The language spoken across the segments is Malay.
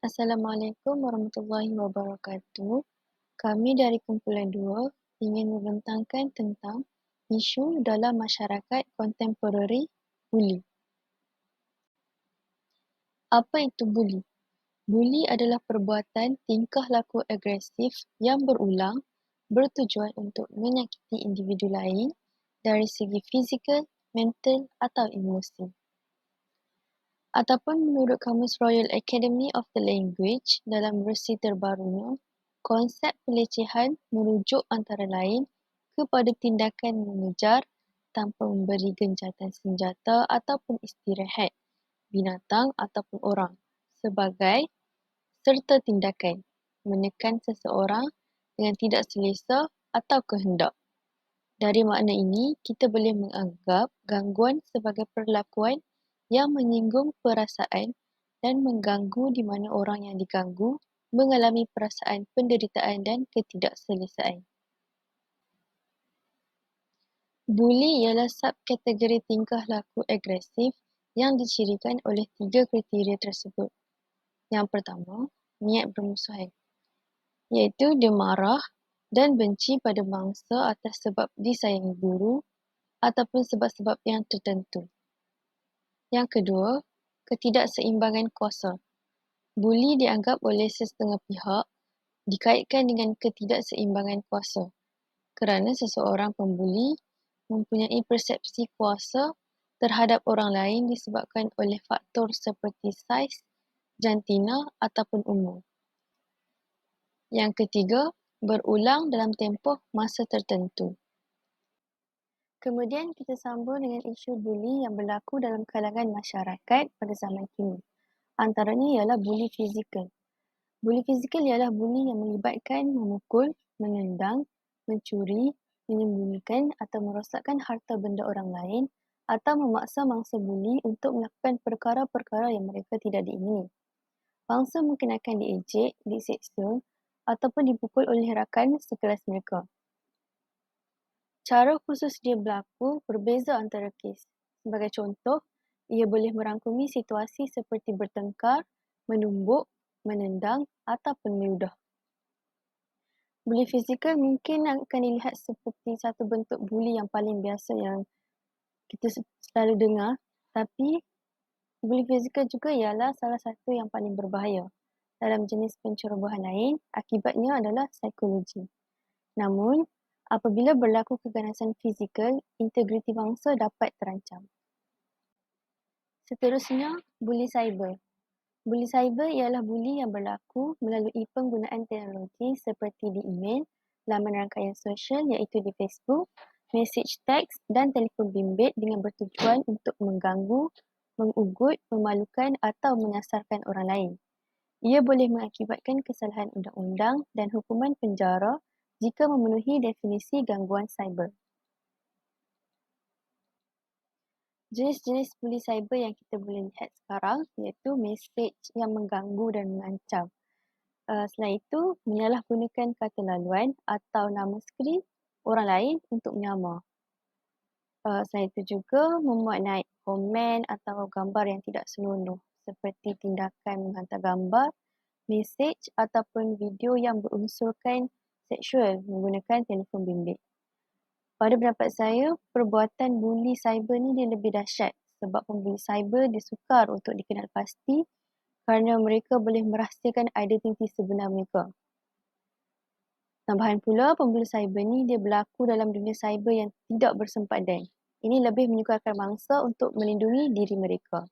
Assalamualaikum warahmatullahi wabarakatuh. Kami dari kumpulan 2 ingin membentangkan tentang isu dalam masyarakat kontemporari, buli. Apa itu buli? Buli adalah perbuatan tingkah laku agresif yang berulang bertujuan untuk menyakiti individu lain dari segi fizikal, mental atau emosi. Ataupun menurut Kamus Royal Academy of the Language dalam versi terbarunya, konsep pelecehan merujuk antara lain kepada tindakan mengejar tanpa memberi gencatan senjata ataupun istirahat binatang ataupun orang sebagai serta tindakan menekan seseorang dengan tidak selesa atau kehendak. Dari makna ini, kita boleh menganggap gangguan sebagai perlakuan yang menyinggung perasaan dan mengganggu di mana orang yang diganggu mengalami perasaan penderitaan dan ketidakselesaan. Buli ialah subkategori tingkah laku agresif yang dicirikan oleh 3 kriteria tersebut. Yang pertama, niat bermusuhan, iaitu dia marah dan benci pada mangsa atas sebab disayangi guru ataupun sebab-sebab yang tertentu. Yang kedua, ketidakseimbangan kuasa. Buli dianggap oleh sesetengah pihak dikaitkan dengan ketidakseimbangan kuasa kerana seseorang pembuli mempunyai persepsi kuasa terhadap orang lain disebabkan oleh faktor seperti saiz, jantina ataupun umur. Yang ketiga, berulang dalam tempoh masa tertentu. Kemudian kita sambung dengan isu buli yang berlaku dalam kalangan masyarakat pada zaman kini. Antaranya ialah buli fizikal. Buli fizikal ialah buli yang melibatkan memukul, menendang, mencuri, menyembunyikan atau merosakkan harta benda orang lain atau memaksa mangsa buli untuk melakukan perkara-perkara yang mereka tidak diingini. Mangsa mungkin akan diejek, diseksa ataupun dipukul oleh rakan sekelas mereka. Cara khusus dia berlaku berbeza antara kes. Sebagai contoh, ia boleh merangkumi situasi seperti bertengkar, menumbuk, menendang ataupun meludah. Buli fizikal mungkin akan dilihat seperti satu bentuk buli yang paling biasa yang kita selalu dengar, tapi buli fizikal juga ialah salah satu yang paling berbahaya. Dalam jenis pencerobohan lain, akibatnya adalah psikologi. Namun, apabila berlaku keganasan fizikal, integriti mangsa dapat terancam. Seterusnya, buli cyber. Buli cyber ialah buli yang berlaku melalui penggunaan teknologi seperti di email, laman rangkaian sosial iaitu di Facebook, mesej teks dan telefon bimbit dengan bertujuan untuk mengganggu, mengugut, memalukan atau menyasarkan orang lain. Ia boleh mengakibatkan kesalahan undang-undang dan hukuman penjara jika memenuhi definisi gangguan cyber. Jenis-jenis buli cyber yang kita boleh lihat sekarang iaitu mesej yang mengganggu dan mengancam. Selain itu, menyalahgunakan kata laluan atau nama skrin orang lain untuk menyamar. Selain itu juga memuat naik komen atau gambar yang tidak senonoh seperti tindakan menghantar gambar, mesej ataupun video yang berunsurkan seksual menggunakan telefon bimbit. Pada pendapat saya, perbuatan buli cyber ni dia lebih dahsyat sebab pembuli cyber dia sukar untuk dikenal pasti kerana mereka boleh merahsiakan identiti sebenar mereka. Tambahan pula, pembuli cyber ni dia berlaku dalam dunia cyber yang tidak bersempadan. Ini lebih menyukarkan mangsa untuk melindungi diri mereka.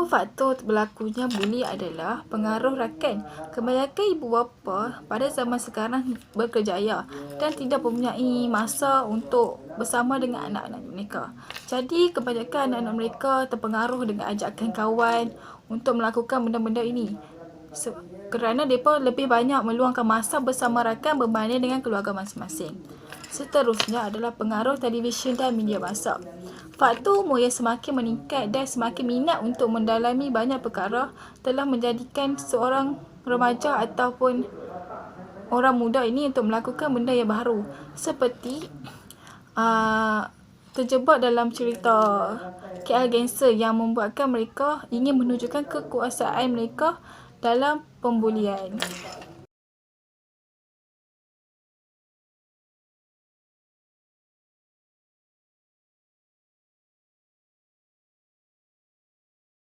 Faktor berlakunya buli adalah pengaruh rakan. Kebanyakan ibu bapa pada zaman sekarang berkerjaya dan tidak mempunyai masa untuk bersama dengan anak-anak mereka. Jadi kebanyakan anak-anak mereka terpengaruh dengan ajakan kawan untuk melakukan benda-benda ini. Kerana mereka lebih banyak meluangkan masa bersama rakan berbanding dengan keluarga masing-masing. Seterusnya adalah pengaruh televisyen dan media massa. Faktor umur yang semakin meningkat dan semakin minat untuk mendalami banyak perkara telah menjadikan seorang remaja ataupun orang muda ini untuk melakukan benda yang baru seperti terjebak dalam cerita KL Gangster yang membuatkan mereka ingin menunjukkan kekuasaan mereka dalam pembulian.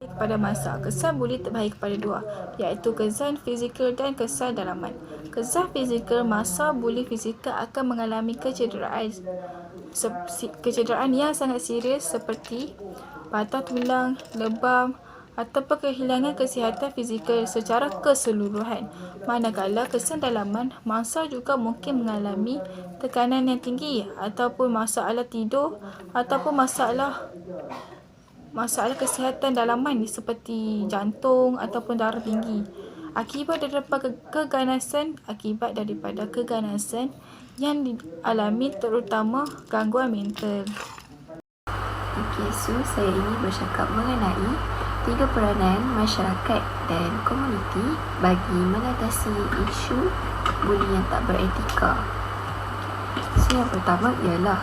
Pada masa, kesan buli terbahagi kepada dua, iaitu kesan fizikal dan kesan dalaman. Kesan fizikal, masa buli fizikal akan mengalami kecederaan yang sangat serius seperti patah tulang, lebam ataupun kehilangan kesihatan fizikal secara keseluruhan. Manakala kesan dalaman, mangsa juga mungkin mengalami tekanan yang tinggi ataupun masalah tidur ataupun masalah kesihatan dalaman seperti jantung ataupun darah tinggi akibat daripada keganasan yang dialami, terutama gangguan mental. Okey, so saya ini bercakap mengenai 3 peranan masyarakat dan komuniti bagi mengatasi isu buli yang tak beretika. So yang pertama ialah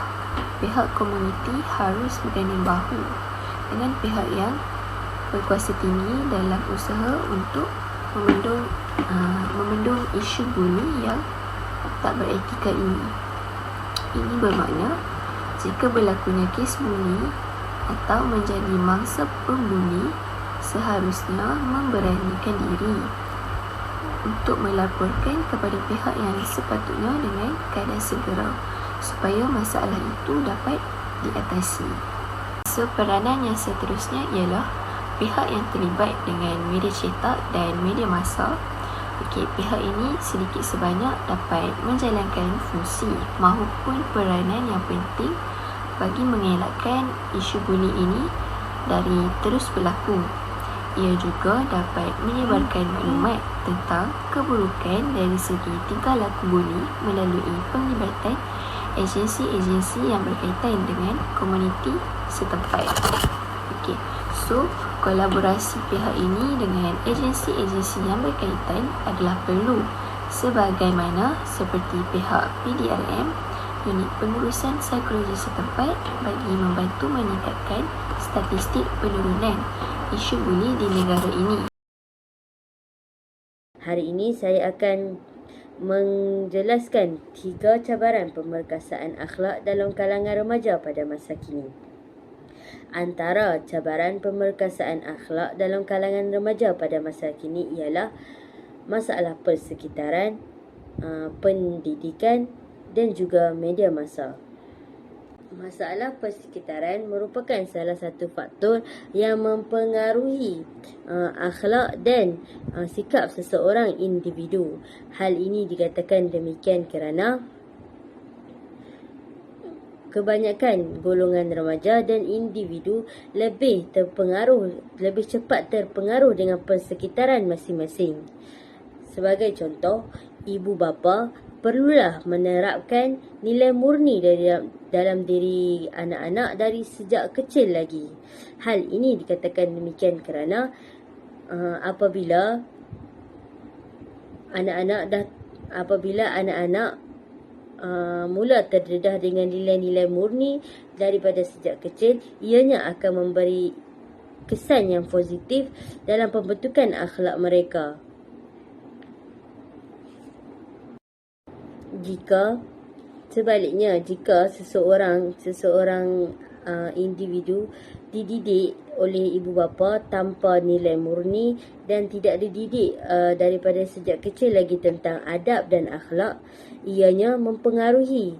pihak komuniti harus berganding bahu dengan pihak yang berkuasa tinggi dalam usaha untuk memendung isu buli yang tak beretika ini. Ini bermakna jika berlakunya kes buli atau menjadi mangsa pembuli, seharusnya memberanikan diri untuk melaporkan kepada pihak yang sepatutnya dengan keadaan segera supaya masalah itu dapat diatasi. So, peranan yang seterusnya ialah pihak yang terlibat dengan media cetak dan media massa. Okey, pihak ini sedikit sebanyak dapat menjalankan fungsi maupun peranan yang penting bagi mengelakkan isu buli ini dari terus berlaku. Ia juga dapat menyebarkan maklumat tentang keburukan dari segi tingkah laku buli melalui penglibatan agensi-agensi yang berkaitan dengan komuniti setempat. Okey, so kolaborasi pihak ini dengan agensi-agensi yang berkaitan adalah perlu, sebagaimana seperti pihak PDRM, unit pengurusan psikologi setempat, bagi membantu meningkatkan statistik penurunan isu buli di negara ini. Hari ini saya akan menjelaskan 3 cabaran pemerkasaan akhlak dalam kalangan remaja pada masa kini. Antara cabaran pemerkasaan akhlak dalam kalangan remaja pada masa kini ialah masalah persekitaran, pendidikan dan juga media massa. Masalah persekitaran merupakan salah satu faktor yang mempengaruhi akhlak dan sikap seseorang individu. Hal ini dikatakan demikian kerana kebanyakan golongan remaja dan individu lebih cepat terpengaruh dengan persekitaran masing-masing. Sebagai contoh, ibu bapa perlulah menerapkan nilai murni dalam diri anak-anak dari sejak kecil lagi. Hal ini dikatakan demikian kerana apabila anak-anak mula terdedah dengan nilai-nilai murni daripada sejak kecil, ianya akan memberi kesan yang positif dalam pembentukan akhlak mereka. Jika seseorang individu dididik oleh ibu bapa tanpa nilai murni dan tidak dididik daripada sejak kecil lagi tentang adab dan akhlak, ianya mempengaruhi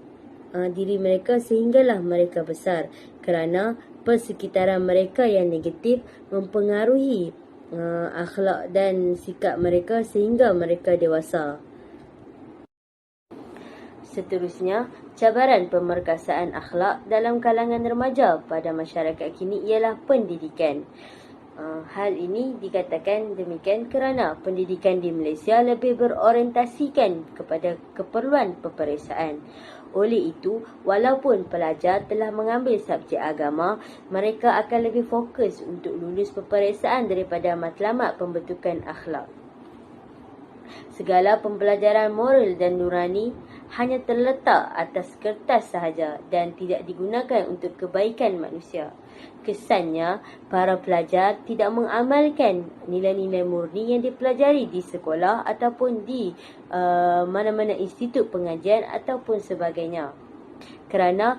diri mereka sehinggalah mereka besar, kerana persekitaran mereka yang negatif mempengaruhi akhlak dan sikap mereka sehingga mereka dewasa. Seterusnya, cabaran pemerkasaan akhlak dalam kalangan remaja pada masyarakat kini ialah pendidikan. Hal ini dikatakan demikian kerana pendidikan di Malaysia lebih berorientasikan kepada keperluan peperiksaan. Oleh itu, walaupun pelajar telah mengambil subjek agama, mereka akan lebih fokus untuk lulus peperiksaan daripada matlamat pembentukan akhlak. Segala pembelajaran moral dan nurani hanya terletak atas kertas sahaja dan tidak digunakan untuk kebaikan manusia. Kesannya, para pelajar tidak mengamalkan nilai-nilai murni yang dipelajari di sekolah ataupun di mana-mana institut pengajian ataupun sebagainya. Kerana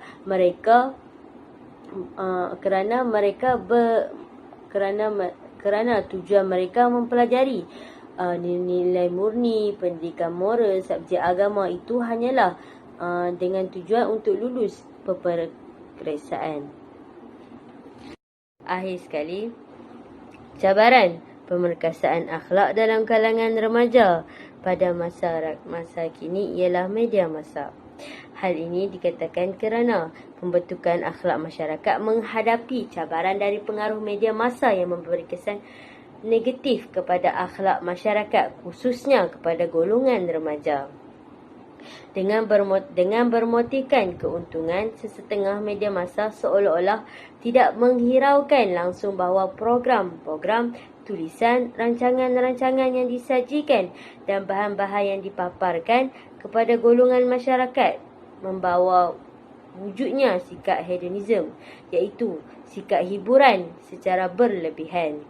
tujuan mereka mempelajari nilai murni, pendidikan moral, subjek agama itu hanyalah dengan tujuan untuk lulus peperiksaan. Akhir sekali, cabaran pemerkasaan akhlak dalam kalangan remaja pada masa kini ialah media massa. Hal ini dikatakan kerana pembentukan akhlak masyarakat menghadapi cabaran dari pengaruh media massa yang memberi kesan negatif kepada akhlak masyarakat, khususnya kepada golongan remaja. Dengan bermotifkan keuntungan, sesetengah media massa seolah-olah tidak menghiraukan langsung bahawa program-program, tulisan, rancangan-rancangan yang disajikan dan bahan-bahan yang dipaparkan kepada golongan masyarakat membawa wujudnya sikap hedonisme, iaitu sikap hiburan secara berlebihan.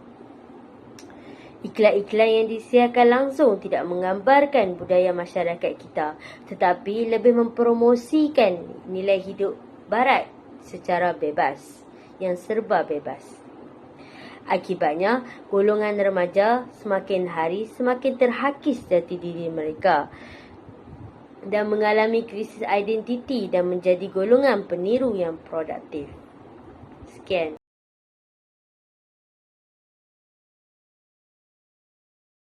Iklan-iklan yang disiarkan langsung tidak menggambarkan budaya masyarakat kita, tetapi lebih mempromosikan nilai hidup barat secara bebas, yang serba bebas. Akibatnya, golongan remaja semakin hari semakin terhakis jati diri mereka dan mengalami krisis identiti dan menjadi golongan peniru yang produktif. Sekian.